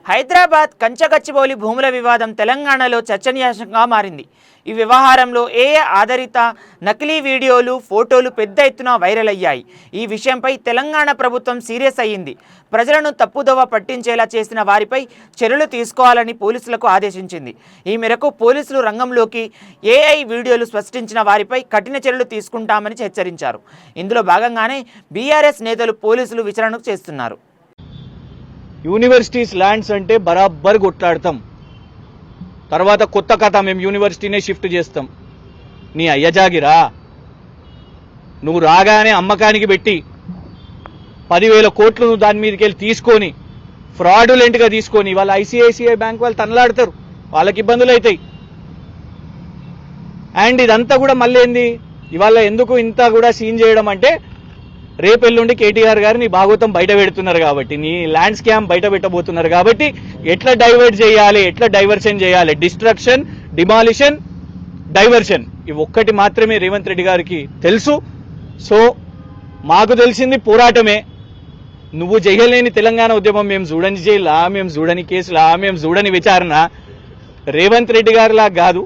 హైదరాబాద్ కంచగచ్చిబౌలి భూముల వివాదం తెలంగాణలో చర్చనీయాంశంగా మారింది. ఈ వ్యవహారంలో ఏఏ ఆధారిత నకిలీ వీడియోలు, ఫోటోలు పెద్ద ఎత్తున వైరల్ అయ్యాయి. ఈ విషయంపై తెలంగాణ ప్రభుత్వం సీరియస్ అయ్యింది. ప్రజలను తప్పుదోవ పట్టించేలా చేసిన వారిపై చర్యలు తీసుకోవాలని పోలీసులకు ఆదేశించింది. ఈ మేరకు పోలీసులు రంగంలోకి ఏఐ వీడియోలు సృష్టించిన వారిపై కఠిన చర్యలు తీసుకుంటామని హెచ్చరించారు. ఇందులో భాగంగానే బీఆర్ఎస్ నేతలు పోలీసులు విచారణ చేస్తున్నారు. యూనివర్సిటీస్ ల్యాండ్స్ అంటే బరాబర్ కొట్లాడతాం. తర్వాత కొత్త కథ, మేము యూనివర్సిటీనే షిఫ్ట్ చేస్తాం. నీ అయ్య జాగిరా, నువ్వు రాగానే అమ్మకానికి పెట్టి 10,000 కోట్లు నువ్వు దాని మీదకి వెళ్ళి తీసుకొని ఫ్రాడులెంట్గా తీసుకొని వాళ్ళ ఐసిఐసిఐ బ్యాంక్ వాళ్ళు తనలాడతారు, వాళ్ళకి ఇబ్బందులు అవుతాయి. అండ్ ఇదంతా కూడా మళ్ళీ ఏంది, ఇవాళ ఎందుకు ఇంత కూడా సీన్ చేయడం అంటే, రేపెల్లుండి కేటీఆర్ గారు నీ భాగవతం బయట పెడుతున్నారు కాబట్టి, నీ ల్యాండ్ స్కామ్ బయట పెట్టబోతున్నారు కాబట్టి ఎట్లా డైవర్ట్ చేయాలి, ఎట్లా డైవర్షన్ చేయాలి, డిస్ట్రక్షన్, డిమాలిషన్, డైవర్షన్, ఇవి ఒక్కటి మాత్రమే రేవంత్ రెడ్డి గారికి తెలుసు. సో మాకు తెలిసింది పోరాటమే. నువ్వు చేయలేని తెలంగాణ ఉద్యమం మేము చూడని జైలా, మేము చూడని కేసులా, మేము చూడని విచారణ రేవంత్ రెడ్డి గారిలా కాదు.